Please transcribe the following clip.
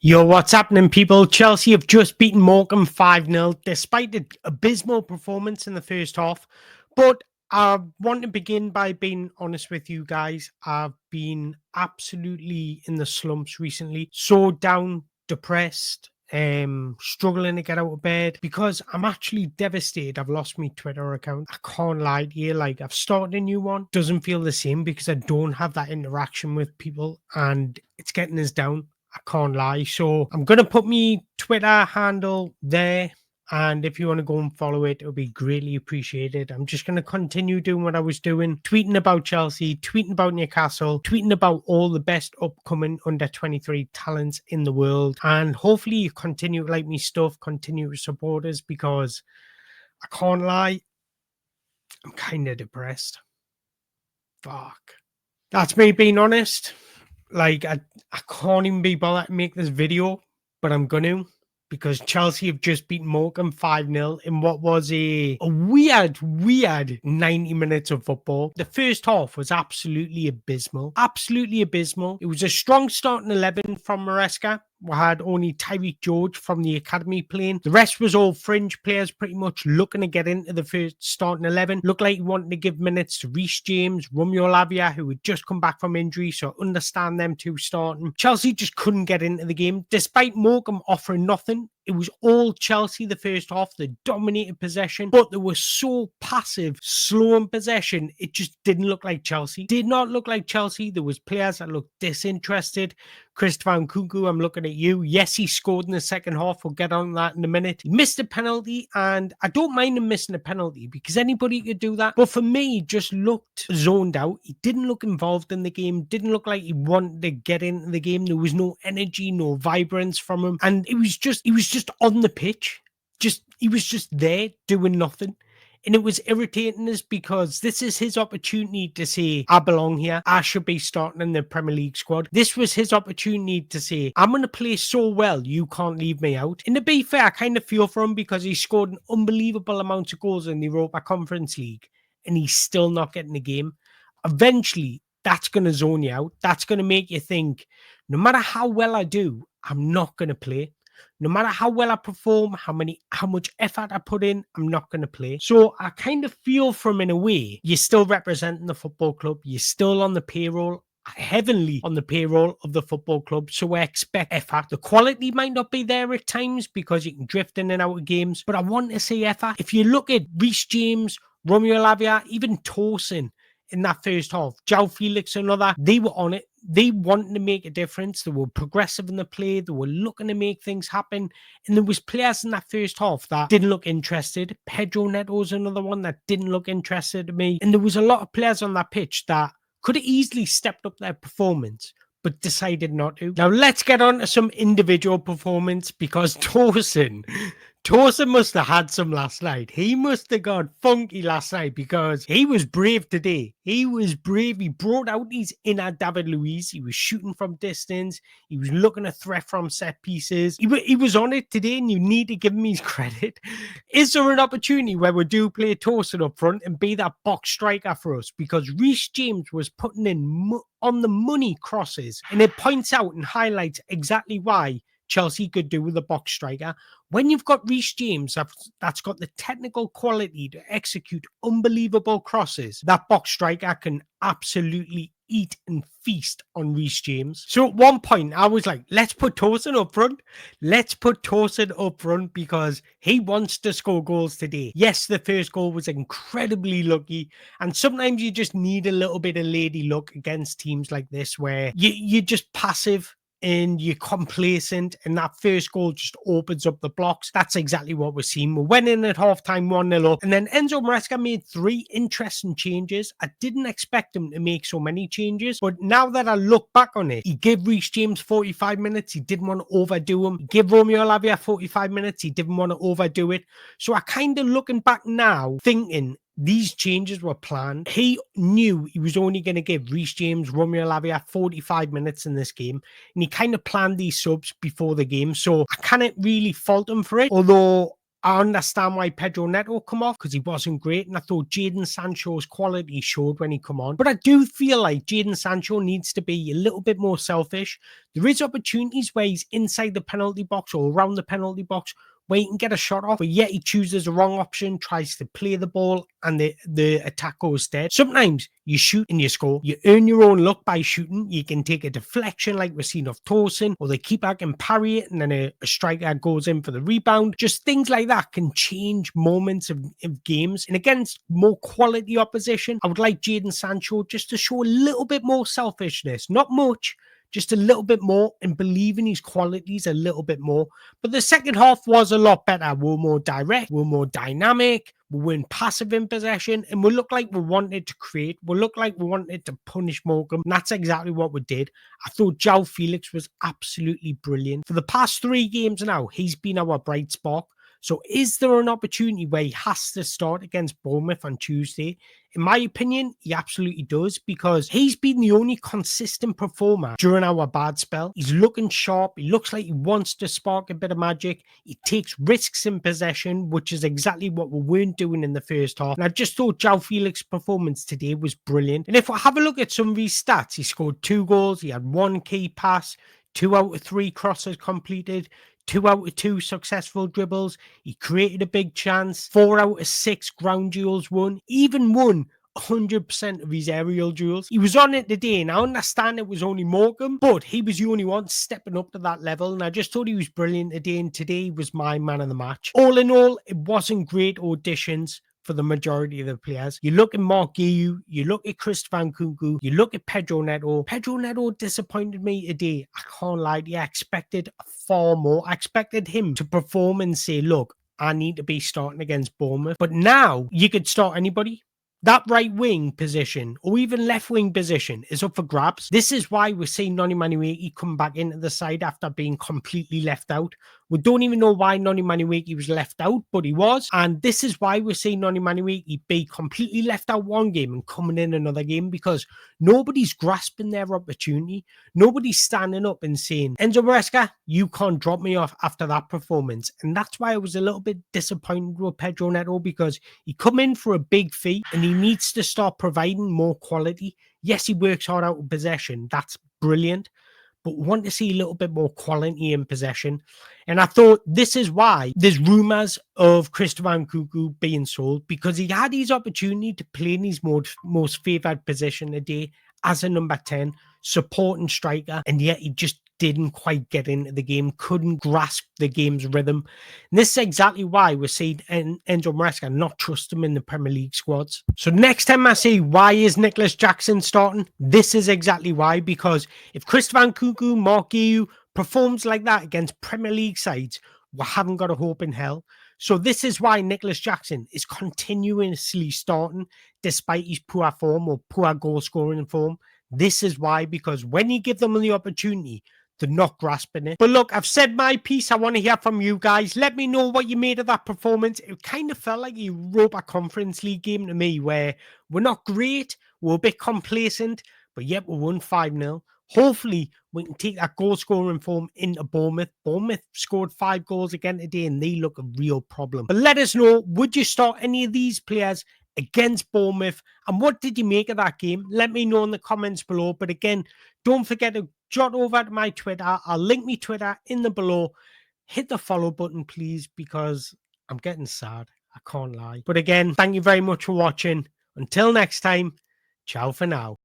Yo, what's happening, people? Chelsea have just beaten Morecambe 5-0 despite the abysmal performance in the first half. But I want to begin by being honest with you guys. I've been absolutely in the slumps recently. So down, depressed, struggling to get out of bed because I'm actually devastated. I've lost my Twitter account. I can't lie to you. Like, I've started a new one. Doesn't feel the same because I don't have that interaction with people and it's getting us down. I can't lie. So I'm going to put me Twitter handle there. And if you want to go and follow it, it'll be greatly appreciated. I'm just going to continue doing what I was doing, tweeting about Chelsea, tweeting about Newcastle, tweeting about all the best upcoming under 23 talents in the world. And hopefully you continue to like me stuff, continue to support us because I can't lie, I'm kind of depressed. Fuck. That's me being honest. Like, I can't even be bothered to make this video, but I'm going to, because Chelsea have just beaten Morecambe 5-0 in what was a weird 90 minutes of football. The first half was absolutely abysmal. Absolutely abysmal. It was a strong starting 11 from Morecambe. We had only Tyreek George from the academy playing. The rest was all fringe players pretty much looking to get into the first starting 11. Looked like he wanted to give minutes to Reece James, Romeo Lavia, who had just come back from injury, so I understand them two starting. Chelsea just couldn't get into the game. Despite Morecambe offering nothing, it was all Chelsea the first half. They dominated possession, but they were so passive, slow in possession. It just didn't look like Chelsea. Did not look like Chelsea. There was players that looked disinterested. Christopher Nkunku, I'm looking at you. Yes, he scored in the second half. We'll get on that in a minute. He missed a penalty, and I don't mind him missing a penalty because anybody could do that. But for me, he just looked zoned out. He didn't look involved in the game. Didn't look like he wanted to get into the game. There was no energy, no vibrance from him. And he was just on the pitch. He was just there doing nothing. And it was irritating us because this is his opportunity to say, I belong here. I should be starting in the Premier League squad. This was his opportunity to say, I'm going to play so well, you can't leave me out. And to be fair, I kind of feel for him because he scored an unbelievable amount of goals in the Europa Conference League and he's still not getting the game. Eventually, that's going to zone you out. That's going to make you think, no matter how well I do, I'm not going to play. No matter how well I perform, how much effort I put in, I'm not going to play. So I kind of feel from, in a way, you're still representing the football club. You're still on the payroll, heavily on the payroll of the football club. So I expect effort. The quality might not be there at times because you can drift in and out of games, but I want to see effort. If you look at Reece James, Romeo Lavia, even Tosin, in that first half, Joao Felix and other, they were on it. They wanted to make a difference. They were progressive in the play. They were looking to make things happen. And there was players in that first half that didn't look interested. Pedro Neto's another one that didn't look interested to me. And there was a lot of players on that pitch that could have easily stepped up their performance, but decided not to. Now, let's get on to some individual performance because Tosin must have had some last night. He must have got funky last night because he was brave today. He was brave. He brought out his inner David Luiz. He was shooting from distance. He was looking to threat from set pieces. He was on it today, and you need to give him his credit. Is there an opportunity where we do play Tosin up front and be that box striker for us? Because Reece James was putting in on the money crosses, and it points out and highlights exactly why Chelsea could do with a box striker. When you've got Reece James that's got the technical quality to execute unbelievable crosses, that box striker can absolutely eat and feast on Reece James. So at one point, I was like, let's put Tosin up front. Let's put Tosin up front because he wants to score goals today. Yes, the first goal was incredibly lucky, and sometimes you just need a little bit of lady luck against teams like this where you're just passive and you're complacent, and that first goal just opens up the blocks. That's exactly what we're seeing. We went in at halftime 1-0 up, and then Enzo Maresca made 3 interesting changes. I didn't expect him to make so many changes, but now that I look back on it, he gave Reece James 45 minutes. He didn't want to overdo him. He gave Romeo Lavia 45 minutes. He didn't want to overdo it. So I kind of looking back now, thinking these changes were planned. He knew he was only going to give Reece James, Romeo Lavia 45 minutes in this game, and he kind of planned these subs before the game, so I can't really fault him for it. Although I understand why Pedro Neto come off because he wasn't great, and I thought Jadon Sancho's quality showed when he come on. But I do feel like Jadon Sancho needs to be a little bit more selfish. There is opportunities where he's inside the penalty box or around the penalty box where he can get a shot off, but yet he chooses the wrong option, tries to play the ball, and the attack goes dead. Sometimes you shoot and you score. You earn your own luck by shooting. You can take a deflection like we've seen of Tosin, or the keeper can parry it and then a striker goes in for the rebound. Just things like that can change moments of games. And against more quality opposition, I would like Jadon Sancho just to show a little bit more selfishness. Not much, just a little bit more, and believe in his qualities a little bit more. But the second half was a lot better. We're more direct, we're more dynamic, we weren't passive in possession, and we looked like we wanted to create. We looked like we wanted to punish Morecambe. And that's exactly what we did. I thought Joao Felix was absolutely brilliant. For the past 3 games now, he's been our bright spark. So is there an opportunity where he has to start against Bournemouth on Tuesday? In my opinion, he absolutely does, because he's been the only consistent performer during our bad spell. He's looking sharp. He looks like he wants to spark a bit of magic. He takes risks in possession, which is exactly what we weren't doing in the first half. And I just thought Joao Felix's performance today was brilliant. And if we have a look at some of his stats, he scored 2 goals. He had 1 key pass, 2 out of 3 crosses completed, 2 out of 2 successful dribbles. He created a big chance. 4 out of 6 ground duels won. Even won 100% of his aerial duels. He was on it today, and I understand it was only Morecambe, but he was the only one stepping up to that level, and I just thought he was brilliant today, and today was my man of the match. All in all, it wasn't great auditions for the majority of the players. You look at Mark Guiu, you look at Christopher Nkunku, you look at Pedro Neto. Pedro Neto disappointed me today. I can't lie to you. I expected far more. I expected him to perform and say, look, I need to be starting against Bournemouth. But now you could start anybody. That right wing position or even left wing position is up for grabs. This is why we're seeing Noni Manuiki come back into the side after being completely left out. We don't even know why Noni Manuiki was left out, but he was. And this is why we're seeing Noni Manuiki be completely left out one game and coming in another game, because nobody's grasping their opportunity. Nobody's standing up and saying, Enzo Maresca, you can't drop me off after that performance. And that's why I was a little bit disappointed with Pedro Neto, because he come in for a big fee and he needs to start providing more quality. Yes, he works hard out of possession. That's brilliant. But we want to see a little bit more quality in possession. And I thought this is why there's rumours of Christopher Nkunku being sold, because he had his opportunity to play in his most favoured position today as a number 10, supporting striker, and yet he just didn't quite get into the game, couldn't grasp the game's rhythm. And this is exactly why we're seeing Enzo Maresca not trust him in the Premier League squads. So next time I say, why is Nicholas Jackson starting? This is exactly why, because if Christopher Nkunku, Mark Guiu performs like that against Premier League sides, we haven't got a hope in hell. So this is why Nicholas Jackson is continuously starting despite his poor form or poor goal scoring form. This is why, because when you give them the opportunity, they're not grasping it. But look, I've said my piece. I want to hear from you guys. Let me know what you made of that performance. It kind of felt like a Europa Conference League game to me, where we're not great, we're a bit complacent, but yet we won 5-0. Hopefully, we can take that goal scoring form into Bournemouth. Bournemouth scored 5 goals again today, and they look a real problem. But let us know, would you start any of these players against Bournemouth? And what did you make of that game? Let me know in the comments below. But again, don't forget to jot over to my Twitter. I'll link me Twitter in the below. Hit the follow button, please, because I'm getting sad. I can't lie. But again, thank you very much for watching. Until next time, ciao for now.